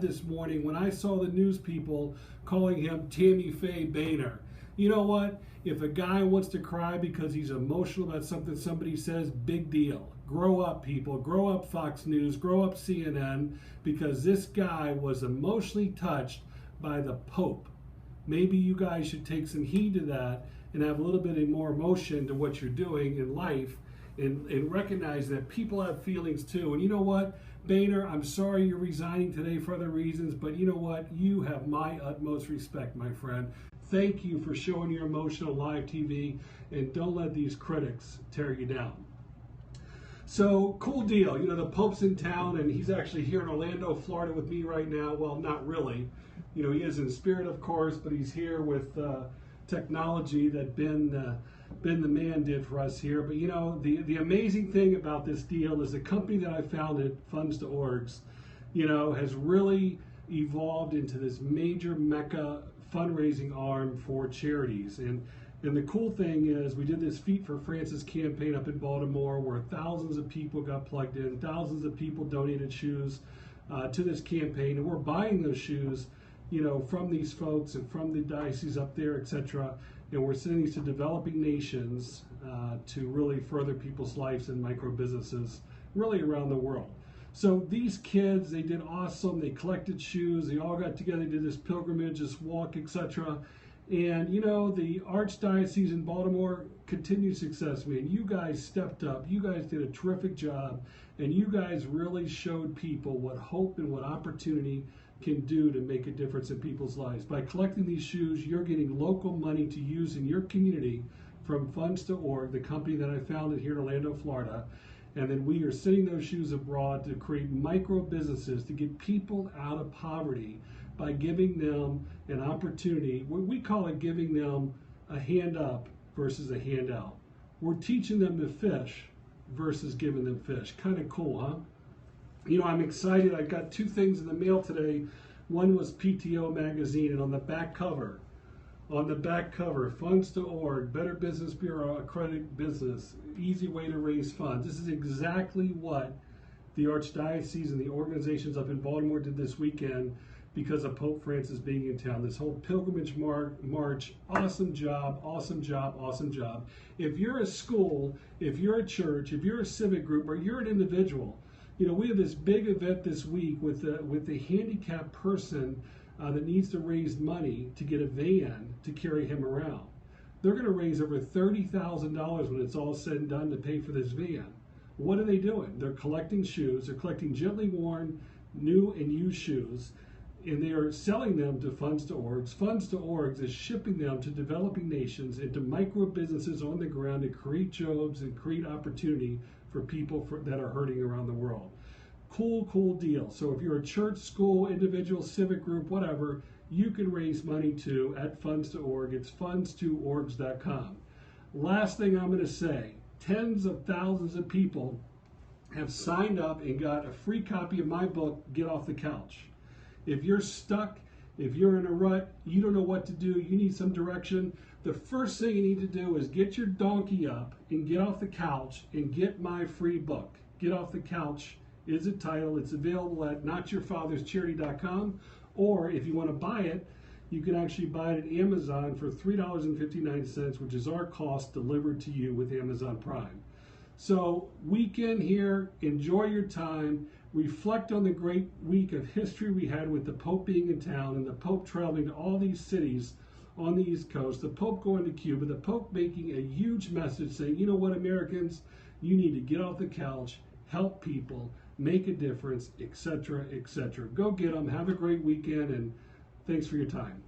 this morning when I saw the news people calling him Tammy Faye Boehner. You know what? If a guy wants to cry because he's emotional about something somebody says, big deal. Grow up, people. Grow up, Fox News. Grow up, CNN, because this guy was emotionally touched by the Pope. Maybe you guys should take some heed to that and have a little bit more emotion to what you're doing in life, and recognize that people have feelings too. And you know what, Boehner, I'm sorry you're resigning today for other reasons, but you know what? You have my utmost respect, my friend. Thank you for showing your emotion on live TV, and don't let these critics tear you down. So, cool deal. You know, the Pope's in town, and he's actually here in Orlando, Florida with me right now. Well, not really. You know, he is in spirit, of course, but he's here with technology that Ben the man did for us here. But you know, the amazing thing about this deal is the company that I founded, Funds to Orgs, you know, has really evolved into this major mecca fundraising arm for charities. And the cool thing is, we did this Feet for Francis campaign up in Baltimore, where thousands of people got plugged in, thousands of people donated shoes to this campaign, and we're buying those shoes, you know, from these folks and from the diocese up there, etc. And we're sending these to developing nations to really further people's lives and micro businesses really around the world. So these kids, they did awesome. They collected shoes. They all got together, did this pilgrimage, this walk, etc. And you know, the Archdiocese in Baltimore, continued success, man. You guys stepped up. You guys did a terrific job, and you guys really showed people what hope and what opportunity can do to make a difference in people's lives. By collecting these shoes, you're getting local money to use in your community from Funds to Org, the company that I founded here in Orlando, Florida. And then we are sending those shoes abroad to create micro businesses, to get people out of poverty by giving them an opportunity. We call it giving them a hand up versus a handout. We're teaching them to fish versus giving them fish. Kind of cool, huh? You know, I'm excited. I got two things in the mail today. One was PTO magazine, and on the back cover, Funds to Org, Better Business Bureau, accredited business, easy way to raise funds. This is exactly what the Archdiocese and the organizations up in Baltimore did this weekend because of Pope Francis being in town. This whole pilgrimage march, awesome job, awesome job, awesome job. If you're a school, if you're a church, if you're a civic group, or you're an individual, you know, we have this big event this week with the handicapped person that needs to raise money to get a van to carry him around. They're going to raise over $30,000 when it's all said and done to pay for this van. What are they doing? They're collecting shoes. They're collecting gently worn, new and used shoes, and they are selling them to Funds to Orgs. Funds to Orgs is shipping them to developing nations and to micro businesses on the ground to create jobs and create opportunity for people that are hurting around the world. Cool, cool deal. So if you're a church, school, individual, civic group, whatever, you can raise money too at Funds to Org. It's funds2orgs.com. Last thing I'm going to say, tens of thousands of people have signed up and got a free copy of my book, Get Off the Couch. If you're stuck, if you're in a rut, you don't know what to do, you need some direction, the first thing you need to do is get your donkey up and get off the couch and get my free book. Get Off the Couch is the title. It's available at notyourfatherscharity.com, or if you want to buy it, you can actually buy it at Amazon for $3.59, which is our cost delivered to you with Amazon Prime. So weekend here, enjoy your time, reflect on the great week of history we had with the Pope being in town and the Pope traveling to all these cities on the East Coast, the Pope going to Cuba, the Pope making a huge message saying, you know what, Americans, you need to get off the couch, help people, make a difference, etc., etc. Go get them. Have a great weekend, and thanks for your time.